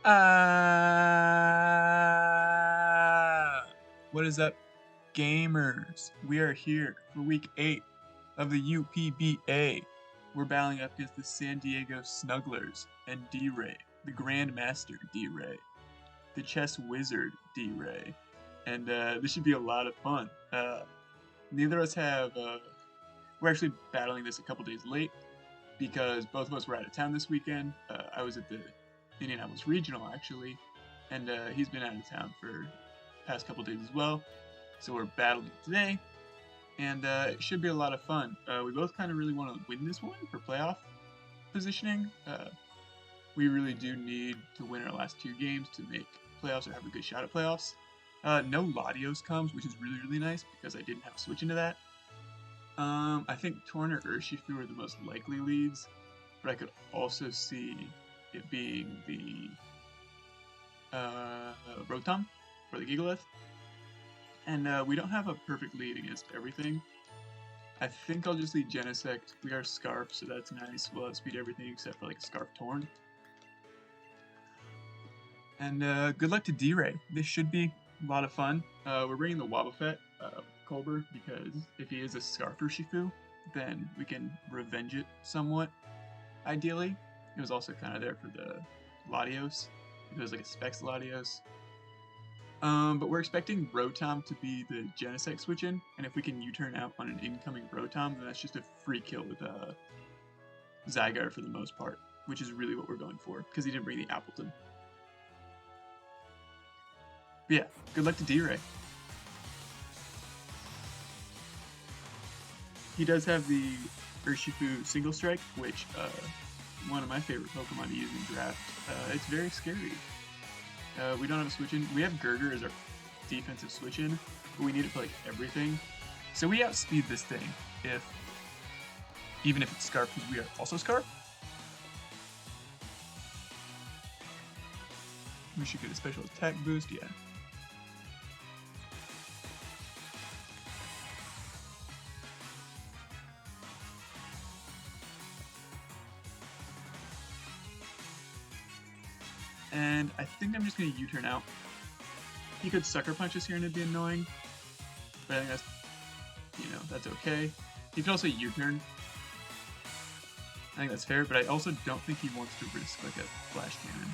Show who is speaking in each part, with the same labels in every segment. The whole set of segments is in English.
Speaker 1: What is up, gamers? We are here for week 8 of the UPBA. We're battling up against the San Diego Snugglers and D-Ray, the Grandmaster D-Ray, the Chess Wizard D-Ray, and this should be a lot of fun. Neither of us have. We're actually battling this a couple days late because both of us were out of town this weekend. I was at the Indianapolis Regional actually, and he's been out of town for the past couple days as well. So we're battling today, and it should be a lot of fun. We both kind of really want to win this one for playoff positioning. We really do need to win our last 2 games to make playoffs or have a good shot at playoffs. No Latios comes, which is really, really nice because I didn't have a switch into that. I think Torn or Urshifu are the most likely leads, but I could also see it being the Rotom or the Gigalith. And we don't have a perfect lead against everything. I think I'll just lead Genesect. We are Scarf, so that's nice. We'll outspeed everything except for like a Scarf Torn. And good luck to D-Ray. This should be a lot of fun. We're bringing the Wobbuffet, Colbur, because if he is a Scarf Urshifu, then we can revenge it somewhat, ideally. It was also kind of there for the Latios. It was like a Specs Latios. But we're expecting Rotom to be the Genesect switch-in, and if we can U-turn out on an incoming Rotom, then that's just a free kill with Zygarde for the most part, which is really what we're going for, because he didn't bring the Appleton. But yeah, good luck to D-Ray. He does have the Urshifu Single Strike, which one of my favorite Pokemon to use in draft. It's very scary. We don't have a switch-in. We have Gurgur as our defensive switch-in, but we need it for like everything. So we outspeed this thing even if it's Scarf, because we are also Scarf. We should get a special attack boost, yeah. And I think I'm just going to U-turn out. He could Sucker Punch us here and it'd be annoying, but I think that's, that's okay. He could also U-turn. I think that's fair, but I also don't think he wants to risk like a Flash Cannon.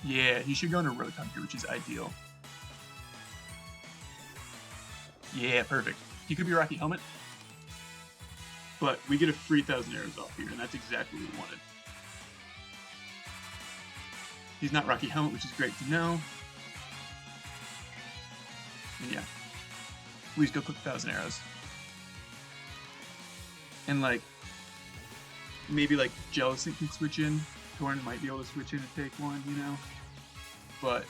Speaker 1: Yeah, he should go into Rotom here, which is ideal. Yeah, perfect. He could be Rocky Helmet, but we get a free 1,000 arrows off here, and that's exactly what we wanted. He's not Rocky Helmet, which is great to know. And yeah, we just go click 1,000 arrows. And like, maybe like Jellicent can switch in. Torn might be able to switch in and take one, you know? But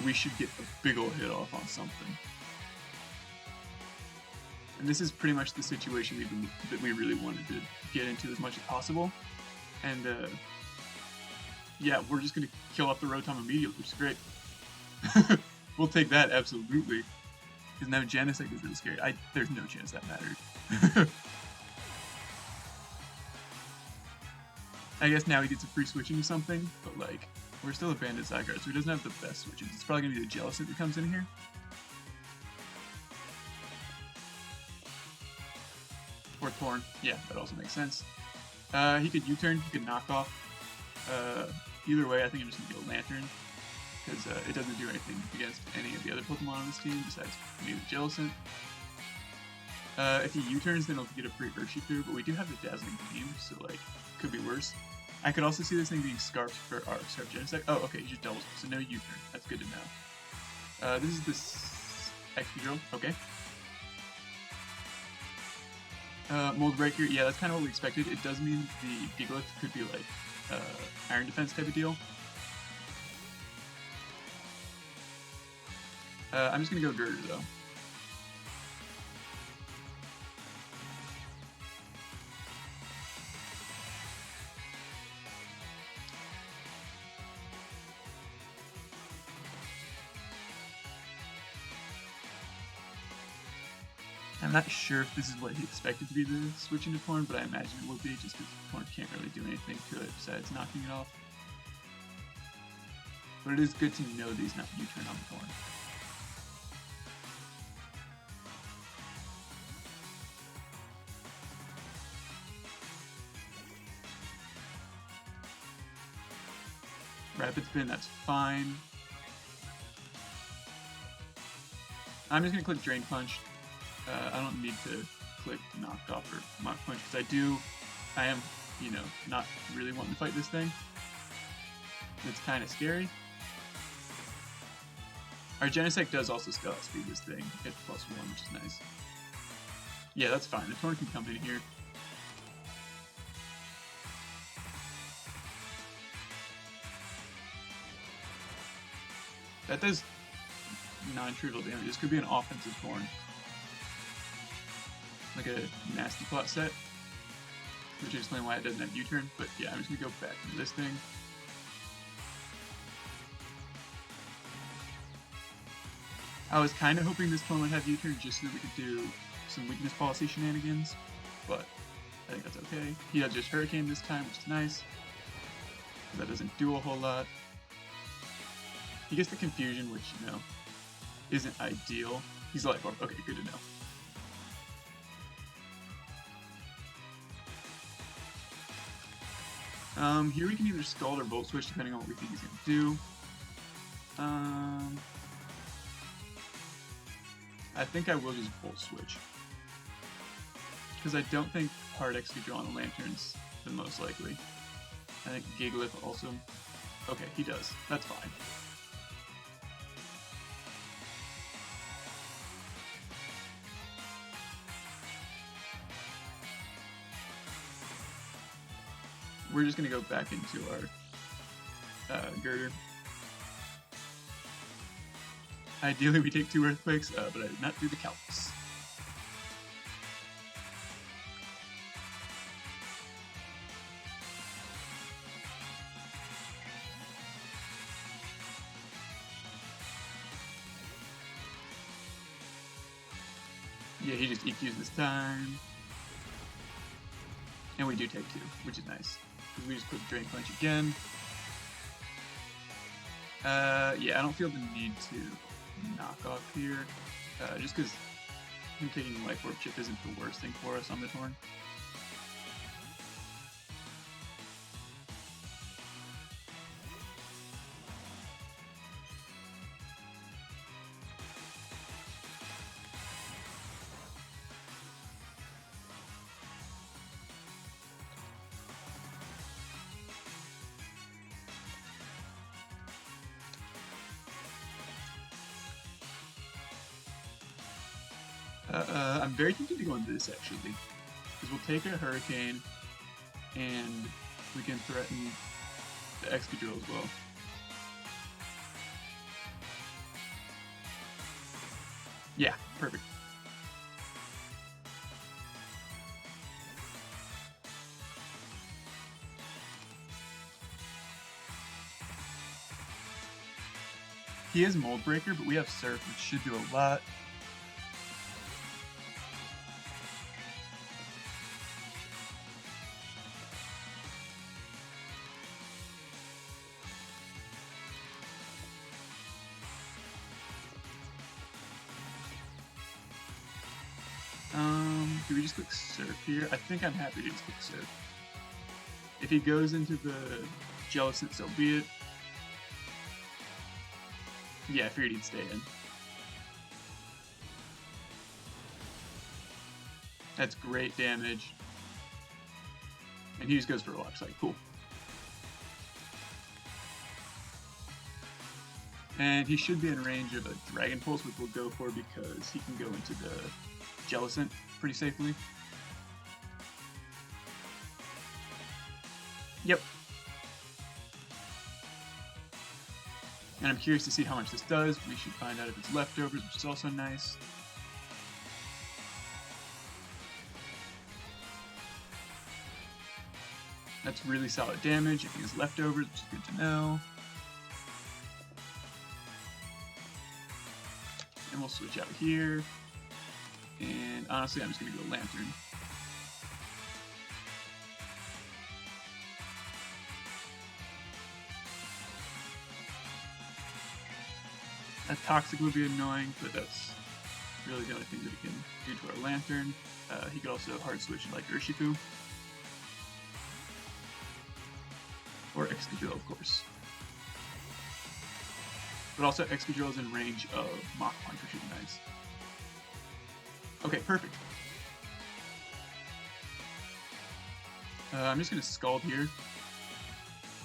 Speaker 1: we should get a big ol' hit off on something. And this is pretty much the situation that we really wanted to get into as much as possible. And yeah, we're just going to kill off the Rotom immediately, which is great. We'll take that, absolutely. Because now Genesect is really scary. There's no chance that mattered. I guess now he gets a free switching to something, but like, we're still a Bandit Zygarde, so he doesn't have the best switches. It's probably going to be the Jellicent that comes in here. Or Torn. Yeah, that also makes sense. He could U-turn, he could knock off. Either way, I think I'm just going to go Lantern, because it doesn't do anything against any of the other Pokemon on this team, besides maybe Jellicent. If he U-turns, then he'll get a free Urshifu, but we do have the Dazzling Beam, so like, could be worse. I could also see this thing being Scarfed for our Scarf Genesect. Oh, okay, he just doubles it, so no U-turn. That's good to know. This is the XP Drill, okay. Mold Breaker, yeah, that's kind of what we expected. It does mean the Gigalith could be like Iron Defense type of deal. I'm just gonna go Girder though. I'm not sure if this is what he expected to be the switch into Torn, but I imagine it will be, just because Torn can't really do anything to it besides knocking it off. But it is good to know that he's not U-turn on the Torn. Rapid spin, that's fine. I'm just gonna click Drain Punch. I don't need to click Knock Off or Mach Punch because I am, you know, not really wanting to fight this thing. It's kind of scary. Our Genesect does also Skull Speed this thing at +1, which is nice. Yeah, that's fine. The Torn can come in here. That does non-trivial damage. This could be an offensive Torn. Like a nasty plot set. Which will explain why it doesn't have U-turn, but yeah, I'm just gonna go back into this thing. I was kind of hoping this Torn would have U-turn just so that we could do some weakness policy shenanigans, but I think that's okay. He does just Hurricane this time, which is nice. That doesn't do a whole lot. He gets the Confusion, which, you know, isn't ideal. He's Life Orb. Okay, good to know. Here we can either Scald or Volt Switch, depending on what we think he's going to do. I think I will just Volt Switch. Because I don't think Hard X could draw on the Lantern's the most likely. I think Gigalith also... Okay, he does. That's fine. We're just going to go back into our Girder. Ideally we take 2 Earthquakes, but I did not do the calcs. Yeah, he just EQs this time. And we do take 2, which is nice. We just click Drain Punch again. Yeah, I don't feel the need to knock off here, just because him taking Life Orb Chip isn't the worst thing for us on the Torn. I'm very tempted to go into this, actually, because we'll take a Hurricane, and we can threaten the Excadrill as well. Yeah, perfect. He has Mold Breaker, but we have Surf, which should do a lot. Do we just click Surf here? I think I'm happy to just click Surf. If he goes into the Jellicent, so be it. Yeah, I figured he'd stay in. That's great damage. And he just goes for a Rock Slide. Cool. And he should be in range of a Dragon Pulse, which we'll go for because he can go into the Jellicent pretty safely. Yep. And I'm curious to see how much this does. We should find out if it's leftovers, which is also nice. That's really solid damage. If he has leftovers, which is good to know. And we'll switch out here. And And honestly, I'm just going to go Lantern. That Toxic would be annoying, but that's really the only thing that he can do to our Lantern. He could also hard switch like Urshifu. Or Excadrill, of course. But also Excadrill is in range of Mach Punch, which is nice. Okay, perfect. I'm just going to Scald here.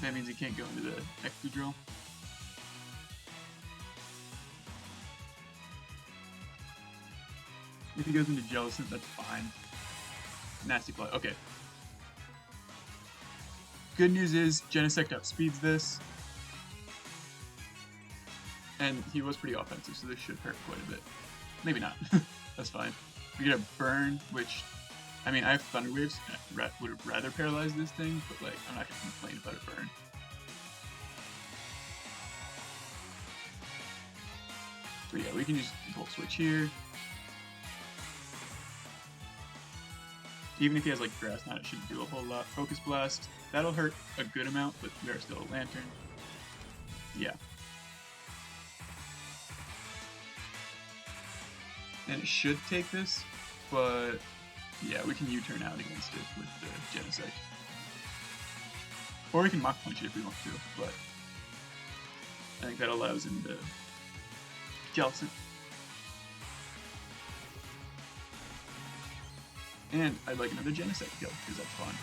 Speaker 1: That means he can't go into the Excadrill. If he goes into Jellicent, that's fine. Nasty play. Okay. Good news is Genesect outspeeds this. And he was pretty offensive, so this should hurt quite a bit. Maybe not. That's fine. We get a Burn, which, I mean, I have Thunder Waves. I would have rather paralyzed this thing, but like, I'm not going to complain about a Burn. So yeah, we can just Volt Switch here. Even if he has like Grass Knot, it shouldn't do a whole lot. Focus Blast, that'll hurt a good amount, but we are still a Lantern. Yeah. And it should take this, but yeah, we can U-turn out against it with the Genesect. Or we can Mach Punch it if we want to, but I think that allows him to Jellicent. And I'd like another Genesect kill, because that's fun.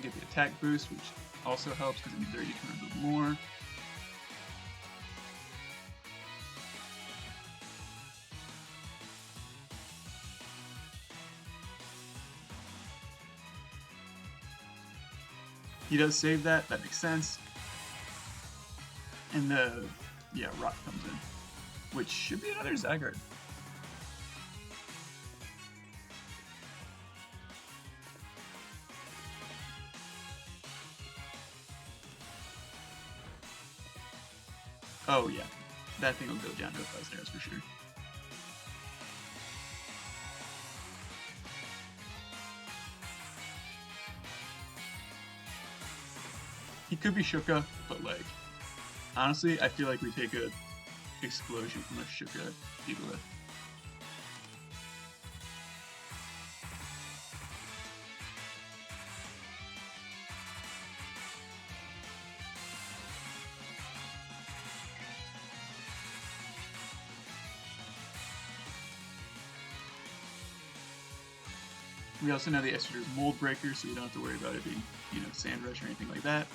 Speaker 1: Get the attack boost, which also helps because it means they're U-turn a little more. He does save that, that makes sense. And the, yeah, Rock comes in, which should be another Zygarde. Oh yeah, that thing will go down to 1,000 arrows for sure. He could be Shuka, but like, honestly, I feel like we take a explosion from a Shuka Gigalith. We also know the Excadrill is Mold Breaker, so we don't have to worry about it being, you know, Sand Rush or anything like that.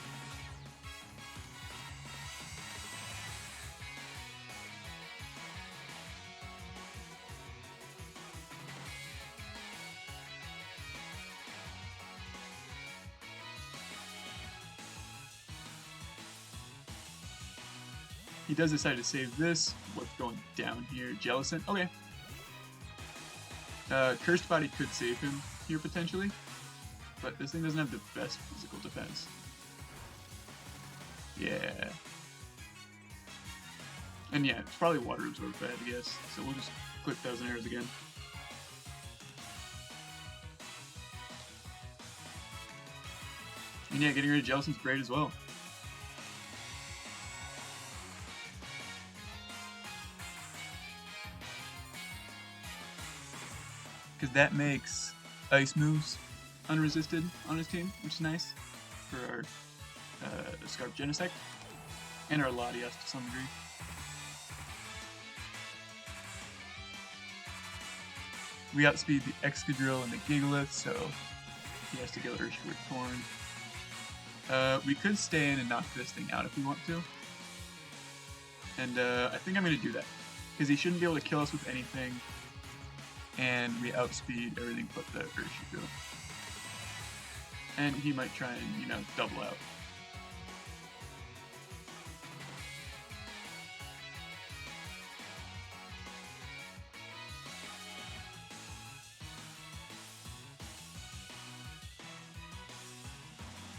Speaker 1: He does decide to save this. What's going down here? Jellicent. Okay. Cursed Body could save him here potentially, but this thing doesn't have the best physical defense. Yeah. And yeah, it's probably Water Absorb if I had to guess, so we'll just click 1,000 arrows again. And yeah, getting rid of Jellicent's great as well. Because that makes Ice moves unresisted on his team, which is nice for our Scarf Genesect and our Latias to some degree. We outspeed the Excadrill and the Gigalith, so he has to go Urshifu Torn. We could stay in and knock this thing out if we want to. And I think I'm going to do that, because he shouldn't be able to kill us with anything. And we outspeed everything but the Urshifu. And he might try and, you know, double out.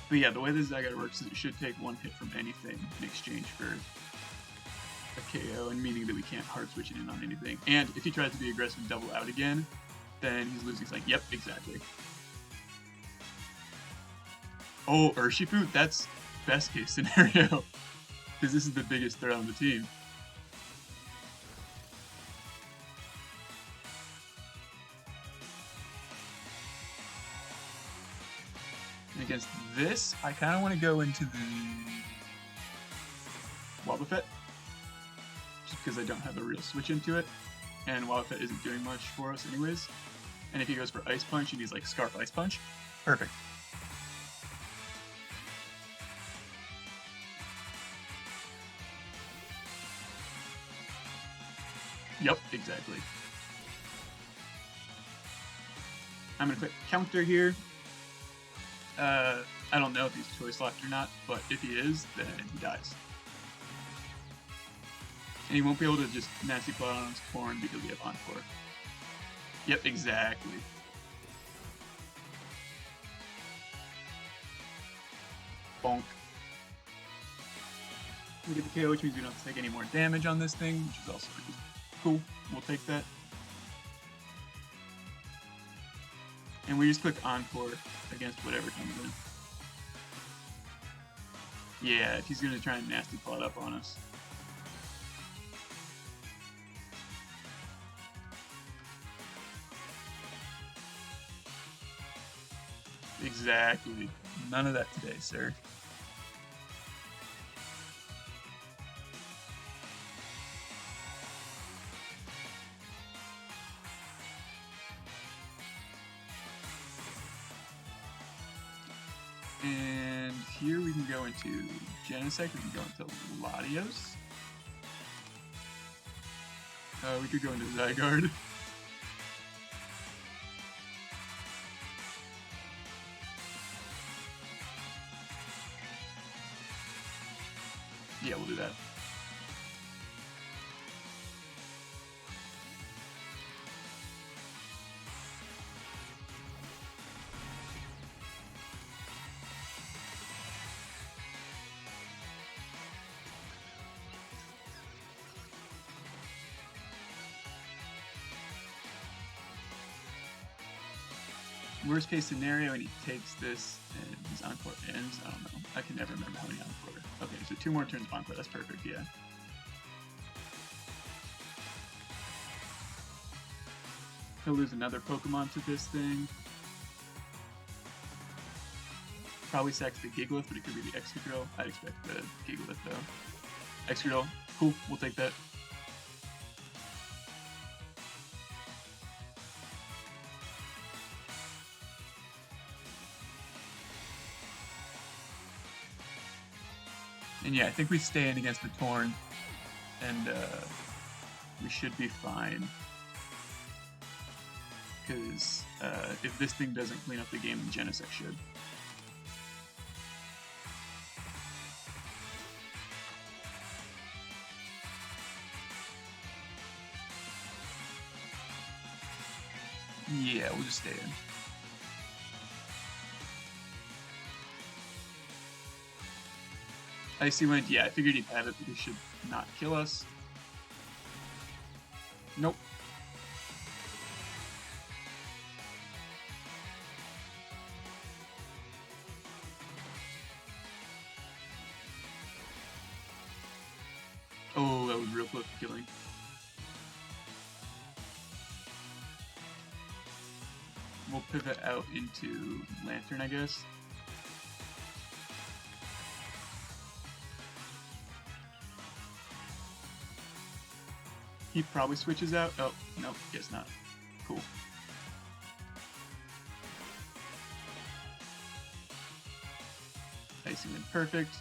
Speaker 1: But yeah, the way this Zygarde works is it should take one hit from anything in exchange for a KO, and meaning that we can't hard switch it in on anything. And if he tries to be aggressive and double out again, then he's losing. He's like, yep, exactly. Oh, Urshifu, that's best case scenario, because this is the biggest threat on the team. And against this, I kind of want to go into the Wobbuffet, just because I don't have a real switch into it, and Wobbuffet isn't doing much for us anyways. And if he goes for Ice Punch and he's like Scarf Ice Punch, perfect. Yep, exactly. I'm gonna click counter here. I don't know if he's choice locked or not, but if he is, then he dies. And he won't be able to just nasty plot on his corn because we have Encore. Yep, exactly. Bonk. We get the KO, which means we don't have to take any more damage on this thing, which is also cool. We'll take that. And we just click Encore against whatever comes in. Yeah, if he's gonna try and nasty plot up on us. Exactly. None of that today, sir. And here we can go into Genesect, we can go into Latios. We could go into Zygarde. Yeah, we'll do that. Worst case scenario, and he takes this, and his Encore ends. I don't know. I can never remember how many Encore. Okay, so 2 more turns of Encore. That's perfect, yeah. He'll lose another Pokemon to this thing. Probably sacks the Gigalith, but it could be the Excadrill. I'd expect the Gigalith, though. Excadrill, cool. We'll take that. And yeah, I think we stay in against the Torn, and we should be fine. Because if this thing doesn't clean up the game, then Genesect should. Yeah, we'll just stay in. Icy Wind, yeah, I figured he'd have it, but he should not kill us. Nope. Oh, that was real close to killing. We'll pivot out into Lantern, I guess. He probably switches out. Oh, no, guess not. Cool. Icy Wind, perfect.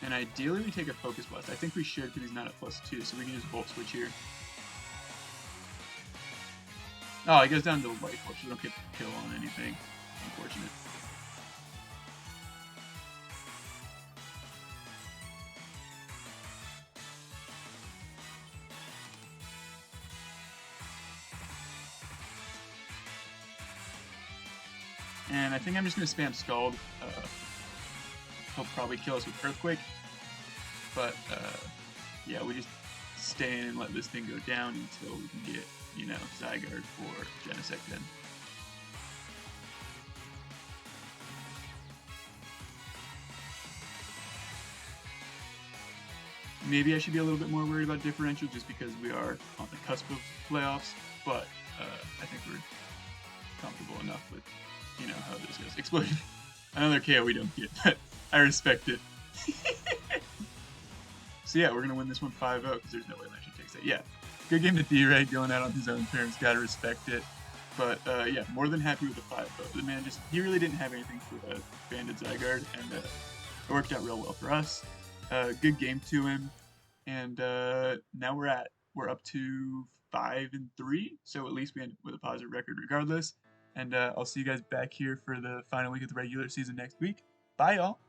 Speaker 1: And ideally we take a Focus Blast. I think we should because he's not at +2, so we can just Volt Switch here. Oh, he goes down to Life Orb, so we don't get kill on anything. Unfortunate. And I think I'm just going to spam Scald. He'll probably kill us with Earthquake. But yeah, we just stay in and let this thing go down until we can get, you know, Zygarde or Genesect in. Maybe I should be a little bit more worried about differential just because we are on the cusp of playoffs, but I think we're comfortable enough with, you know, how this goes. Explosion. Another KO we don't get, but I respect it. So yeah, we're going to win this one 5-0 because there's no way Lantern takes it. Yeah, good game to D-Ray, going out on his own terms. Got to respect it. But yeah, more than happy with the 5-0. The man just, he really didn't have anything for Banded Zygarde, and it worked out real well for us. Good game to him. And now we're up to 5-3, so at least we end with a positive record regardless. And I'll see you guys back here for the final week of the regular season next week. Bye, y'all.